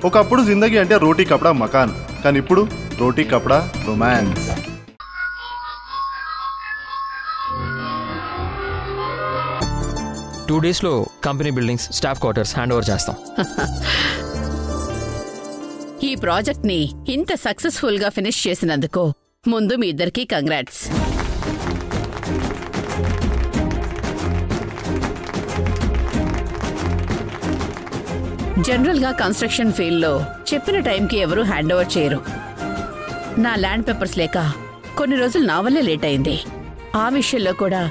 ఒకప్పుడు జిందగీ అంటే రోటీ కపడా మకాన్, కానీ ఇప్పుడు రోటీ కపడా రొమాన్స్. టూ డేస్లో company buildings, staff quarters hand over చేస్తాం. ఈ ప్రాజెక్ట్ ని ఇంత సక్సెస్ఫుల్ గా ఫినిష్ చేసినందుకు ముందు మీ ఇద్దరికి కంగ్రాట్స్. జనరల్ గా కన్స్ట్రక్షన్ ఫీల్డ్ లో చెప్పిన టైంకి ఎవరూ హ్యాండ్ ఓవర్ చేయరు. నా ల్యాండ్ పేపర్స్ లేక కొన్ని రోజులు నా వల్లే లేట్ అయింది. ఆ విషయంలో కూడా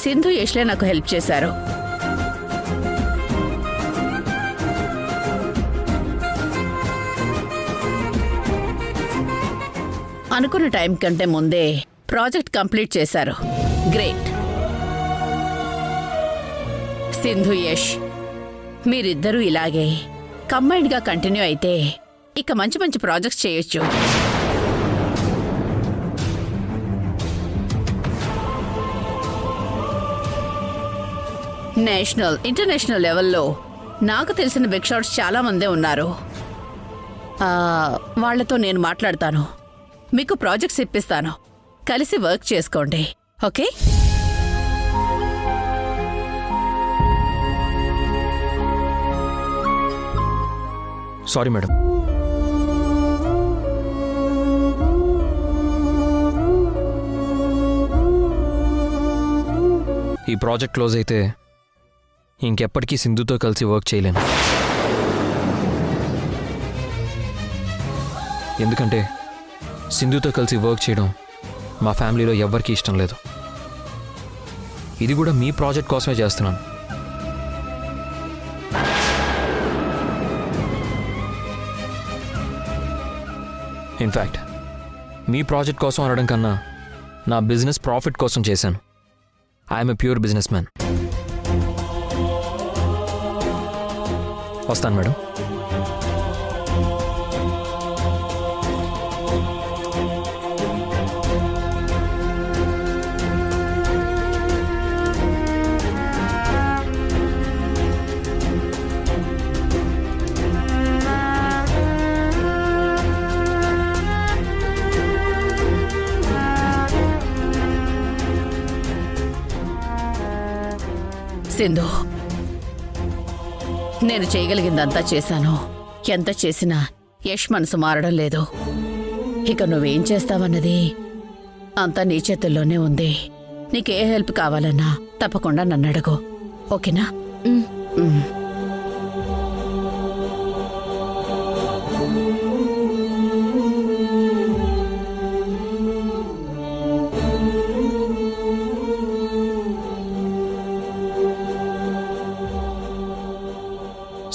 సింధు యష్లే నాకు హెల్ప్ చేశారు. అనుకున్న టైం కంటే ముందే ప్రాజెక్ట్ కంప్లీట్ చేశారు. గ్రేట్. సింధు, యష్, మీరిద్దరూ ఇలాగే కంబైన్డ్ గా కంటిన్యూ అయితే ఇక మంచి మంచి ప్రాజెక్ట్స్ చేయొచ్చు. నేషనల్, ఇంటర్నేషనల్ లెవెల్లో నాకు తెలిసిన బిగ్ షాట్స్ చాలా మందే ఉన్నారు. వాళ్లతో నేను మాట్లాడతాను, మీకు ప్రాజెక్ట్స్ ఇప్పిస్తాను. కలిసి వర్క్ చేసుకోండి. ఓకే? Sorry madam. ఈ ప్రాజెక్ట్ క్లోజ్ అయితే ఇంకెప్పటికీ సింధుతో కలిసి వర్క్ చేయలేను. ఎందుకంటే సింధుతో కలిసి వర్క్ చేయడం మా ఫ్యామిలీలో ఎవ్వరికీ ఇష్టం లేదు. ఇది కూడా మీ ప్రాజెక్ట్ కోసమే చేస్తున్నాను. ఇన్ఫ్యాక్ట్ మీ ప్రాజెక్ట్ కోసం అనడం కన్నా నా బిజినెస్ ప్రాఫిట్ కోసం చేశాను. I'm a pure business man. వస్తాను మేడం. సింధు, నేను చేయగలిగిందంతా చేశాను. ఎంత చేసినా యష్ మనసు మారడం లేదు. ఇక నువ్వేం చేస్తావన్నది అంతా నీ చేతుల్లోనే ఉంది. నీకే హెల్ప్ కావాలన్నా తప్పకుండా నన్ను అడుగు. ఓకేనా?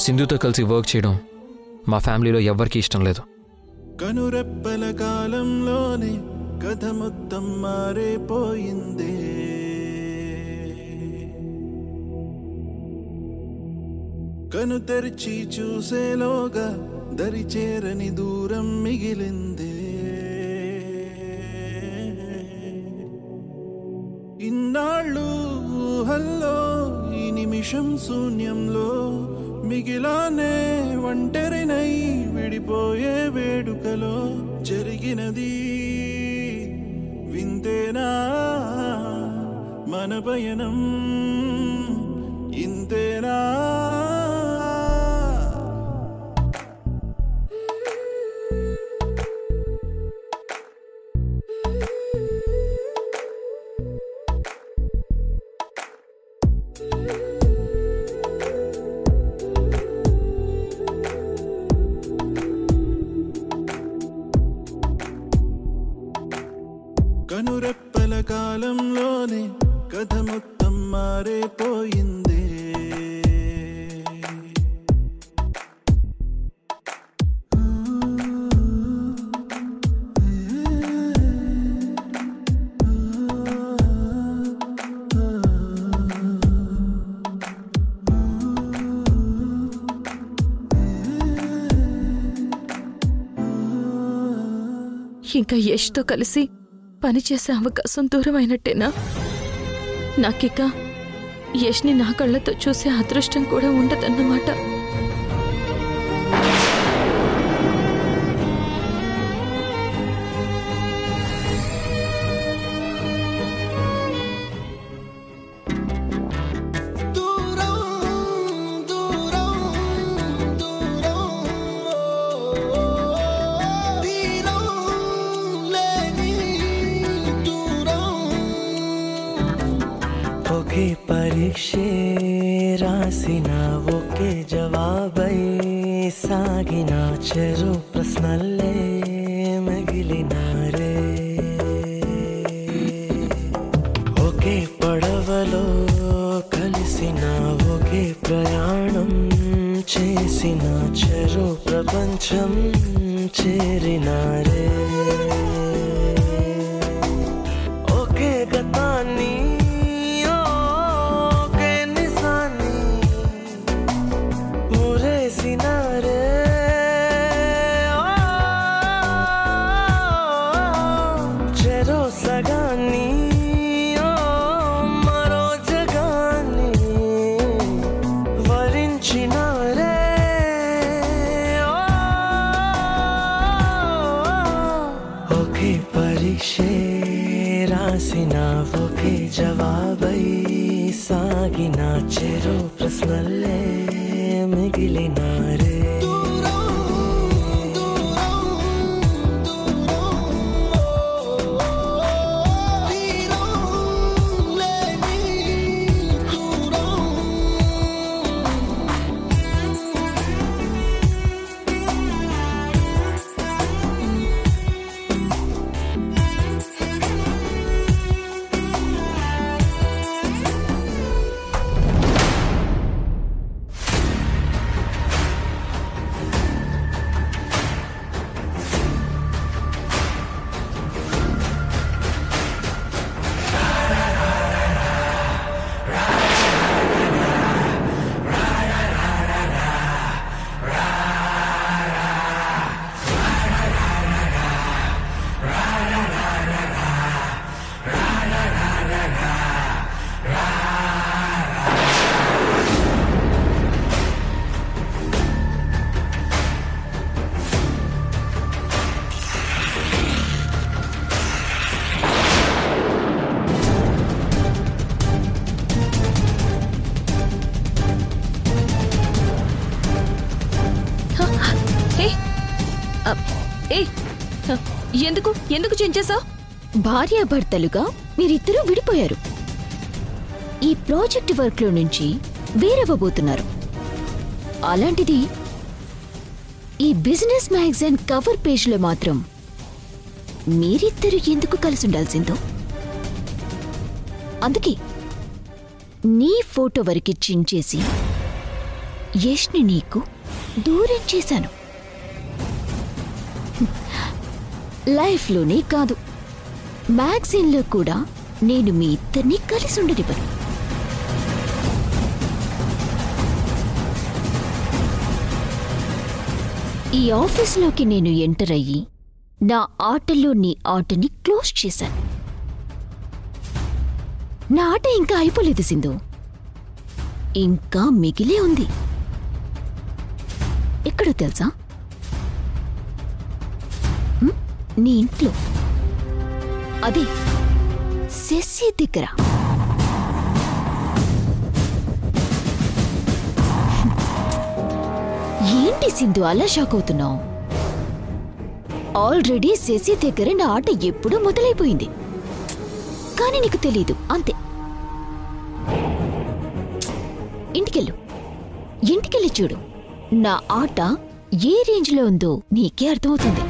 సింధుతో కలిసి వర్క్ చేయడం మా ఫ్యామిలీలో ఎవ్వరికీ ఇష్టం లేదు. కనురెప్పల కాలంలోనే కథ మొత్తం మారిపోయింది. కను తెరిచి చూసేలోగా దరి చేరని దూరం మిగిలింది. ఇన్నాళ్ళు ఊహల్లో ఈ నిమిషం శూన్యంలో మిగిలానే ఒంటరినై విడిపోయే వేడుకలో జరిగినది వింతేనా? మన పయనం ఇంతేనా? కనురెప్పల కాలంలోనే కథ మొత్తం మారిపోయింది. ఇంకా యష్తో కలిసి పనిచేసే అవకాశం దూరమైనట్టేనా? నాకిక యష్ని నా కళ్ళతో చూసే అదృష్టం కూడా ఉండదన్నమాట. పరీక్షే రాసిన ఒకే జవాబై సాగిన చెరు ప్రశ్నల్లే మిగిలినారే ఒకే పడవలో కలిసిన ఒకే ప్రయాణం చేసిన చెరు ప్రపంచం చేరినారే ఒకే గతాన్ని ఒకే నిజాన్ని మురేసినారే చెరో సగాన్ని మరో జగాన్ని వరించినారే ఒకే పరీక్షే రాసిన ఒకే జవాబై సాగిన చెరో ప్రశ్నల్లే మిగిలినారే ఎందుకు ఎందుకు చేంచేశావు? భార్యాభర్తలుగా మీరిద్దరూ విడిపోయారు. ఈ ప్రాజెక్ట్ వర్క్ లో నుంచి వేరవ్వబోతున్నారు. అలాంటిది ఈ బిజినెస్ మ్యాగజైన్ కవర్ పేజ్ లో మాత్రం మీరిద్దరూ ఎందుకు కలిసి ఉండాల్సిందో. అందుకే నీ ఫోటో వరకు చించేసి యష్ని నీకు దూరం చేశాను. లైఫ్లోనే కాదు, మ్యాగజైన్లో కూడా నేను మీ ఇద్దరిని కలిసి ఉండనివ్వను. ఈ ఆఫీస్లోకి నేను ఎంటర్ అయ్యి నా ఆటలో నీ ఆటని క్లోజ్ చేశాను. నా ఆట ఇంకా అయిపోలేదు సింధు, ఇంకా మిగిలే ఉంది. ఎక్కడో తెలుసా? నీ ఇంట్లో, అదే శశి దగ్గర. ఏంటి సింధు అలా షాక్ అవుతున్నావు? ఆల్రెడీ శశి దగ్గర నా ఆట ఎప్పుడూ మొదలైపోయింది, కానీ నీకు తెలీదు అంతే. ఇంటికెళ్ళి చూడు, నా ఆట ఏ రేంజ్లో ఉందో నీకే అర్థమవుతుంది.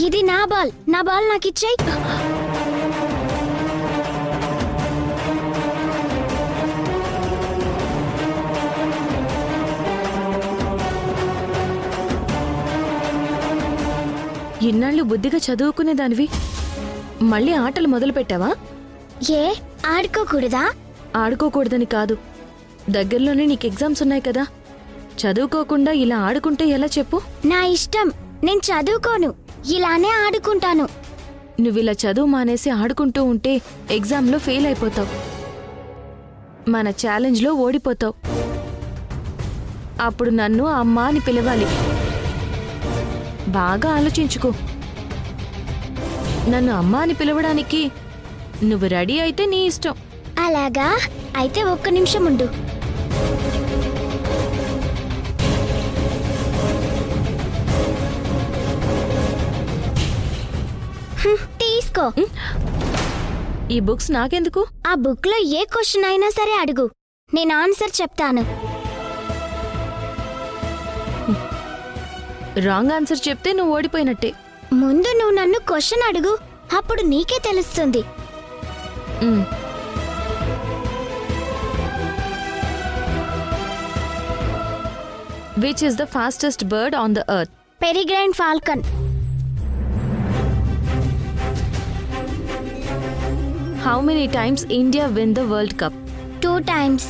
ఇది నా బాల్ నాకు ఇచ్చేయ్. ఇన్నాళ్ళు బుద్ధిగా చదువుకునేదానివి మళ్ళీ ఆటలు మొదలు పెట్టావా? ఏ ఆడుకోకూడదా? ఆడుకోకూడదని కాదు, దగ్గరలోనే నీకు ఎగ్జామ్స్ ఉన్నాయి కదా. చదువుకోకుండా ఇలా ఆడుకుంటే ఎలా చెప్పు? నా ఇష్టం, నేను చదువుకోను, ఇలానే ఆడుకుంటాను. నువ్విలా చదువు మానేసి ఆడుకుంటూ ఉంటే ఎగ్జామ్లో ఫెయిల్ అయిపోతావు, మన ఛాలెంజ్లో ఓడిపోతావు. అప్పుడు నన్ను అమ్మా అని పిలవాలి. బాగా ఆలోచించుకో. నన్ను అమ్మా అని పిలవడానికి నువ్వు రెడీ అయితే నీ ఇష్టం. అలాగా, అయితే ఒక్క నిమిషం ఉండు. తీసుకో. ఈ బుక్స్ నాకెందుకు? ఆ బుక్ లో ఏ క్వశ్చన్ అయినా సరే అడుగు, నేను ఆన్సర్ చెప్తాను. రాంగ్ ఆన్సర్ చెప్తే నువ్వు ఓడిపోయినట్టే. ముందు నువ్వు నన్ను క్వశ్చన్ అడుగు, అప్పుడు నీకే తెలుస్తుంది. Which is the fastest bird on the earth? Peregrine falcon. How many times India win the World Cup? 2 times.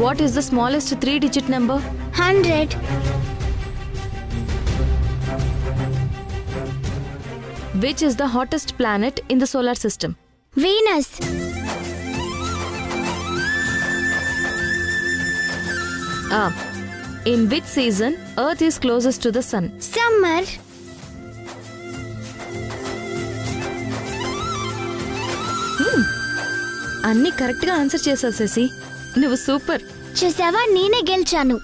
What is the smallest 3-digit number? 100. Which is the hottest planet in the solar system? Venus. In which season Earth is closest to the sun? Summer. అన్నీ కరెక్ట్గా answer చేసావు శశి, నువ్వు super. చూసావా, నేనే గెలిచాను.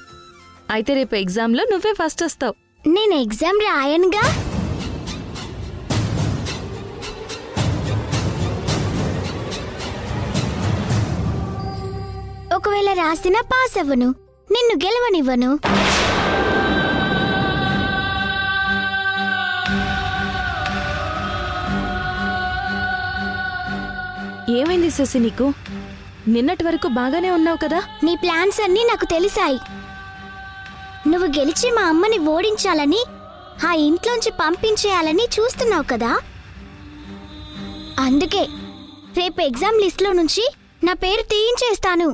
అయితే రేపు ఎగ్జామ్లో నువ్వే ఫస్ట్ వస్తావు. నేను ఎగ్జామ్ రాయనుగా. ఒకవేళ రాసినా పాస్ అవ్వను, నిన్ను గెలవనివ్వను. ఏమైంది శశి నీకు? నిన్నటి వరకు బాగానే ఉన్నావు కదా. నీ ప్లాన్స్ అన్నీ నాకు తెలిసాయి. నువ్వు గెలిచి మా అమ్మని ఓడించాలని, ఆ ఇంట్లోంచి పంపించేయాలని చూస్తున్నావు కదా. అందుకే రేపు ఎగ్జామ్ లిస్ట్లో నుంచి నా పేరు తీయించేస్తాను.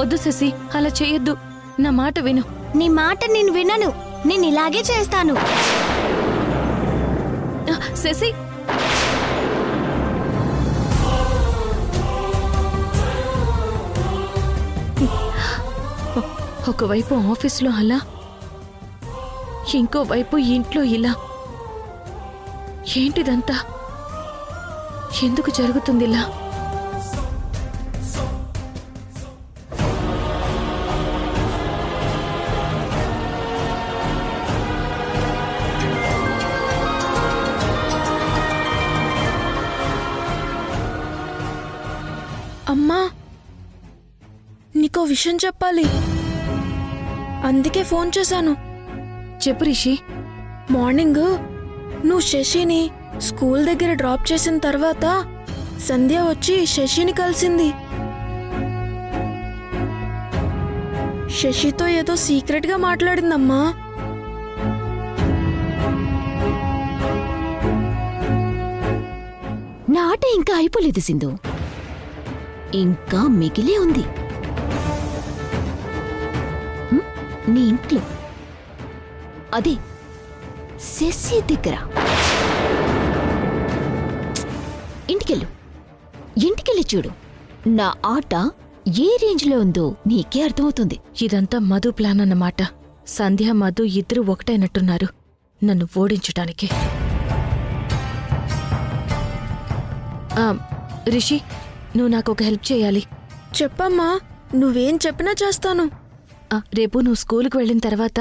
వద్దు శశి, అలా చేయొద్దు. నా మాట విను. నీ మాట నేను వినను. నేను ఇలాగే చేస్తాను. శశి, ఒకవైపు ఆఫీస్లో అలా, ఇంకోవైపు ఇంట్లో ఇలా. ఏంటిదంతా? ఎందుకు జరుగుతుంది ఇలా? అమ్మా, నీకో విషయం చెప్పాలి, అందుకే ఫోన్ చేశాను. చెప్పు రిషి. మార్నింగ్ నువ్వు శశిని స్కూల్ దగ్గర డ్రాప్ చేసిన తర్వాత సంధ్య వచ్చి శశిని కలిసింది. శశితో ఏదో సీక్రెట్గా మాట్లాడిందమ్మా. నా ఆట ఇంకా అయిపోలేదు సింధు, ఇంకా మిగిలే ఉంది. నీ ఇంట్లో, అదే శశి దగ్గర. ఇంటికెళ్ళి చూడు. నా ఆట ఏ రేంజ్లో ఉందో నీకే అర్థమవుతుంది. ఇదంతా మధు ప్లాన్ అన్నమాట. సంధ్య మధు ఇద్దరు ఒకటైనట్టున్నారు నన్ను ఓడించటానికి. రిషి, నువ్వు నాకు ఒక హెల్ప్ చేయాలి. చెప్పమ్మా, నువ్వేం చెప్పినా చేస్తాను. రేపు నువ్వు స్కూల్కి వెళ్ళిన తర్వాత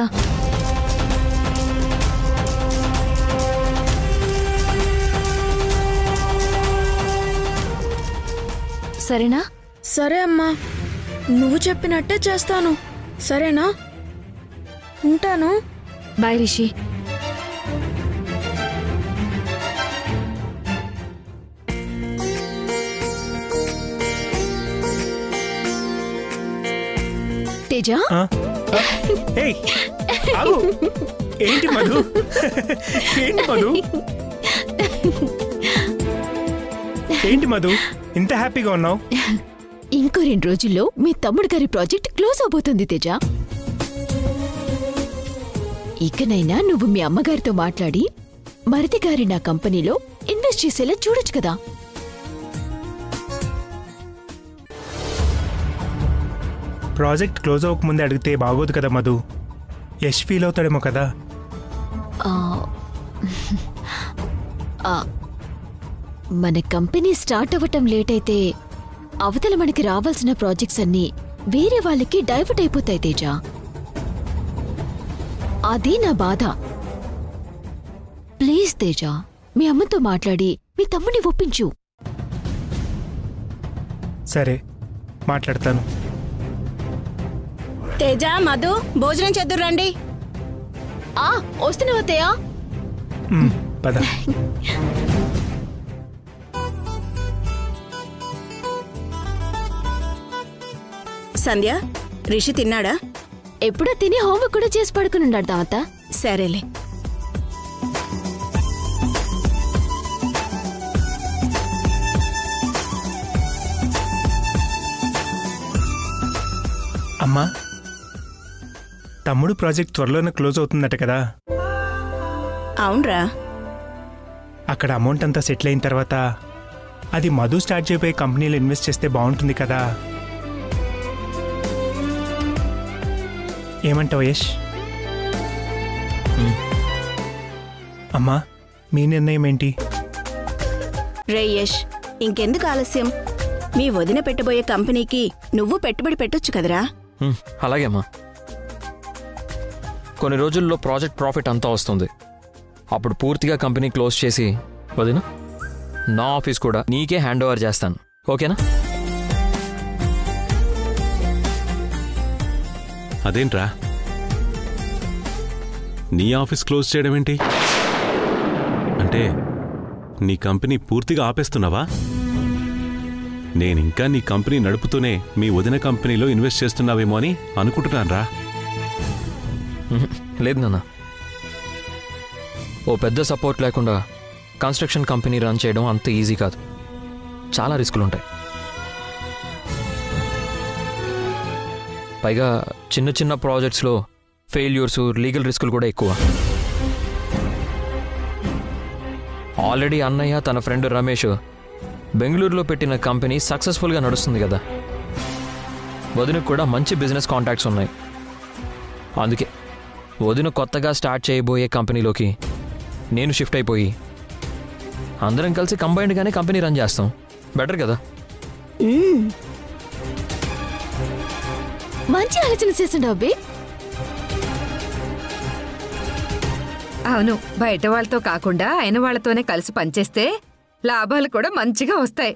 సరేనా? సరే అమ్మా, నువ్వు చెప్పినట్టే చేస్తాను. సరేనా? ఉంటాను. బాయ్ రిషి. తేజ, ఏంటి మధు? ఏంటి మధు? ఏంటి మధు ఇంత హ్యాపీగా ఉన్నావు? ఇంకో 2 రోజుల్లో మీ తమ్ముడు గారి ప్రాజెక్ట్ క్లోజ్ అవబోతుంది తేజ. ఇకనైనా నువ్వు మీ అమ్మగారితో మాట్లాడి మరిది గారి నా కంపెనీలో ఇన్వెస్ట్ చేసేలా చూడొచ్చు కదా. ప్రాజెక్ట్ క్లోజ్ అవ్వకముందే అడిగితే బాగోదు కదా మధు. యష్ ఫీల్ అవుతాడేమో కదా. మన కంపెనీ స్టార్ట్ అవ్వటం లేట్ అయితే అవతల మనకి రావాల్సిన ప్రాజెక్ట్స్ అన్నీ వేరే వాళ్ళకి డైవర్ట్ అయిపోతాయి తేజ. అది నా బాధ. ప్లీజ్ తేజ, మీ అమ్మతో మాట్లాడి మీ తమ్ముని ఒప్పించు. సరే, మాట్లాడతాను. తేజ, మధు, భోజనం చేద్దురు రండి. వస్తున్నావా తేయా? పద. సంధ్య, రిషి తిన్నాడా? ఎప్పుడో తిని హోంవర్క్ కూడా చేసి పడుకుని ఉన్నాడు దావత. సరేలే. అమ్మా, తమ్ముడు ప్రాజెక్ట్ త్వరలోనే క్లోజ్ అవుతుందట కదా. అవునరా. అక్కడ అమౌంట్ అంతా సెటిల్ అయిన తర్వాత అది మధు స్టార్ట్ చేయబోయే కంపెనీలో ఇన్వెస్ట్ చేస్తే బాగుంటుంది కదా. ఏమంటావు యష్? అమ్మా, మీ నిర్ణయం ఏంటి? రే యష్, ఇంకెందుకు ఆలస్యం? మీ వదిన పెట్టబోయే కంపెనీకి నువ్వు పెట్టుబడి పెట్టొచ్చు కదరా. అలాగే అమ్మా. కొన్ని రోజుల్లో ప్రాజెక్ట్ ప్రాఫిట్ అంతా వస్తుంది. అప్పుడు పూర్తిగా కంపెనీ క్లోజ్ చేసి వదిన, నా ఆఫీస్ కూడా నీకే హ్యాండ్ ఓవర్ చేస్తాను. ఓకేనా? అదేంట్రా, నీ ఆఫీస్ క్లోజ్ చేయడం ఏంటి? అంటే నీ కంపెనీ పూర్తిగా ఆపేస్తున్నావా? నేనింకా నీ కంపెనీ నడుపుతూనే మీ వదిన కంపెనీలో ఇన్వెస్ట్ చేస్తున్నావేమో అని అనుకుంటున్నానురా. లేదు నాన్న, ఓ పెద్ద సపోర్ట్ లేకుండా కన్స్ట్రక్షన్ కంపెనీ రన్ చేయడం అంత ఈజీ కాదు. చాలా రిస్కులుంటాయి. పైగా చిన్న చిన్న ప్రాజెక్ట్స్లో ఫెయిల్యూర్స్, లీగల్ రిస్కులు కూడా ఎక్కువ. ఆల్రెడీ అన్నయ్య తన ఫ్రెండ్ రమేష్ బెంగళూరులో పెట్టిన కంపెనీ సక్సెస్ఫుల్గా నడుస్తుంది కదా. వదినకు కూడా మంచి బిజినెస్ కాంటాక్ట్స్ ఉన్నాయి. అందుకే వదిన కొత్తగా స్టార్ట్ చేయబోయే కంపెనీలోకి నేను షిఫ్ట్ అయిపోయి అందరం కలిసి కంబైన్డ్గానే కంపెనీ రన్ చేస్తాం. బెటర్ కదా? మంచి ఆలోచన చేస్తుండవు అబ్బే. అవును, బయట వాళ్ళతో కాకుండా అయిన వాళ్ళతోనే కలిసి పనిచేస్తే లాభాలు కూడా మంచిగా వస్తాయి.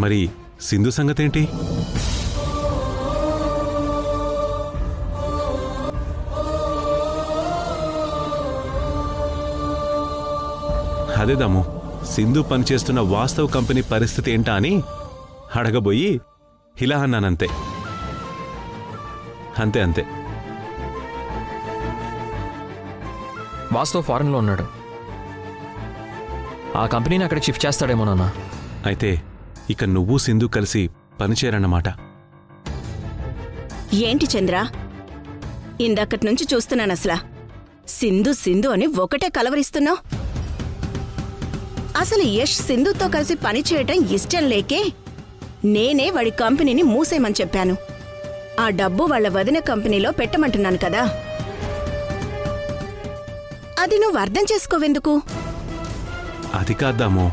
మరి సింధు సంగతేంటి? అదేదాము, సింధు పనిచేస్తున్న వాస్తవ కంపెనీ పరిస్థితి ఏంటా అని అడగబోయి ఇలా అన్నానంతే. అంతే అంతే. వాస్తవ్ ఫారెన్లో ఉన్నాడు. ఆ కంపెనీని అక్కడికి షిఫ్ట్ చేస్తాడేమో నాన్న. అయితే ఇక నువ్వు సింధు కలిసి పనిచేయరన్నమాట. ఏంటి చంద్ర, ఇందక్కడి నుంచి చూస్తున్నాను. అసలు సింధు సింధు అని ఒకటే కలవరిస్తున్నావు. అసలు యష్ సింధుతో కలిసి పనిచేయటం ఇష్టం లేకే నేనే వాడి కంపెనీని మూసేయమని చెప్పాను. ఆ డబ్బు వాళ్ళ వదిన కంపెనీలో పెట్టమంటున్నాను కదా. అది నువ్వు అర్థం చేసుకోవెందుకు? అది కాద్దాము,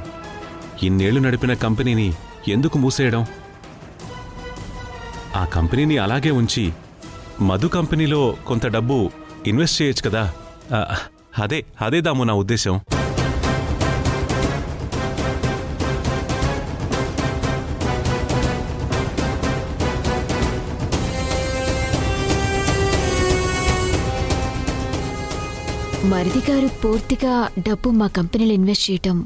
ఇన్నేళ్లు నడిపిన కంపెనీని ఎందుకు మూసేయడం? ఆ కంపెనీని అలాగే ఉంచి మధు కంపెనీలో కొంత డబ్బు ఇన్వెస్ట్ చేయొచ్చు కదా. అదే దాము నా ఉద్దేశం. మరిది గారు పూర్తిగా డబ్బు మా కంపెనీలో ఇన్వెస్ట్ చేయటం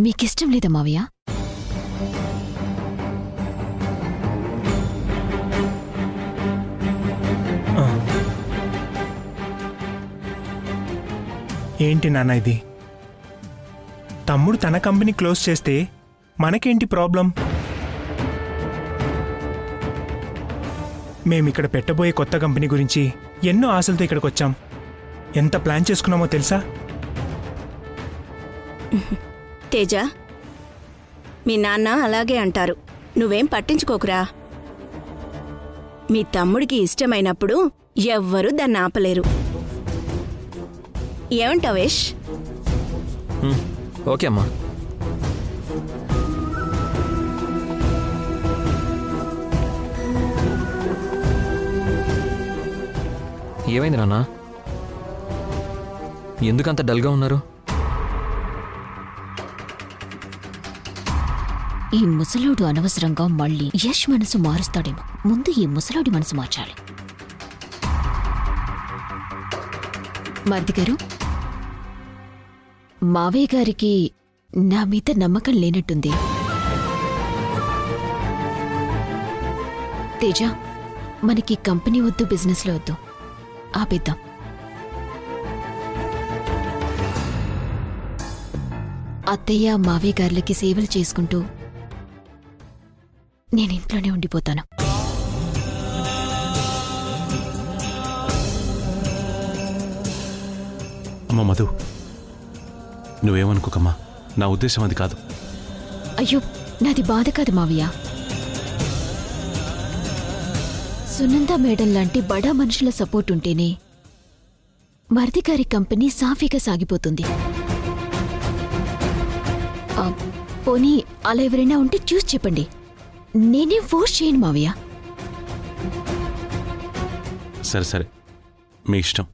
మీకిష్టం లేదా మావయ్య? ఏంటి నాన్న ఇది? తమ్ముడు తన కంపెనీ క్లోజ్ చేస్తే మనకేంటి ప్రాబ్లం? మేమిక్కడ పెట్టబోయే కొత్త కంపెనీ గురించి ఎన్నో ఆశలతో ఇక్కడికి వచ్చాం. ఎంత ప్లాన్ చేసుకున్నామో తెలుసా? తేజ, మీ నాన్న అలాగే అంటారు, నువ్వేం పట్టించుకోకురా. మీ తమ్ముడికి ఇష్టమైనప్పుడు ఎవ్వరూ దాన్ని ఆపలేరు. ఏమంటావేష్? ఓకే అమ్మా. ఏమైంది నాన్న? ఎందుకంత డల్గా ఉన్నారు? ఈ ముసలోడు అనవసరంగా మళ్ళీ యష్ మనసు మారుస్తాడేమో. ముందు ఈ ముసలోడి మనసు మార్చాలి. మరిది గారు, మావయ్య గారికి నా మీద నమ్మకం లేనట్టుంది. తేజ, మనకి కంపెనీ వద్దు, బిజినెస్లో వద్దు, ఆపేద్దాం. అత్తయ్య మావయ్య గారులకి సేవలు చేసుకుంటూ నేను ఇంట్లోనే ఉండిపోతాను. అమ్మ మధు, నువ్వేమనుకోకమ్మా, నా ఉద్దేశం అది కాదు. అయ్యో, నాది బాధ కాదు మావయ్య. సునంద మేడం లాంటి బడా మనుషుల సపోర్ట్ ఉంటేనే మరిది గారి కంపెనీ సాఫీగా సాగిపోతుంది. పోనీ అలా ఎవరైనా ఉంటే చూసి చెప్పండి, నేనేం ఫోర్స్ చేయను మావయ్య. సరే సరే, మీ ఇష్టం.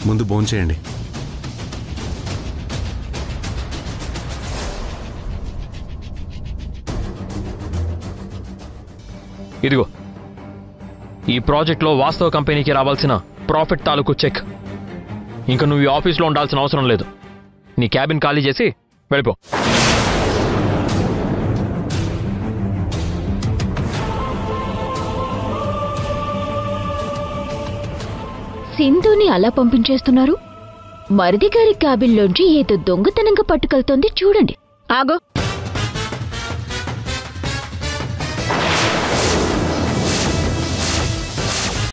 ముందు భోంచేయండి. ఇదిగో, ఈ ప్రాజెక్ట్లో వాస్తవ కంపెనీకి రావాల్సిన ప్రాఫిట్ తాలూకు చెక్. ఇంకా నువ్వు ఈ ఆఫీస్లో ఉండాల్సిన అవసరం లేదు. నీ క్యాబిన్ ఖాళీ చేసి వెళ్ళిపో. సింధుని అలా పంపించేస్తున్నారు. మరిది గారి క్యాబిన్లోంచి ఏదో దొంగతనంగా పట్టుకెళ్తోంది చూడండి. ఆగో,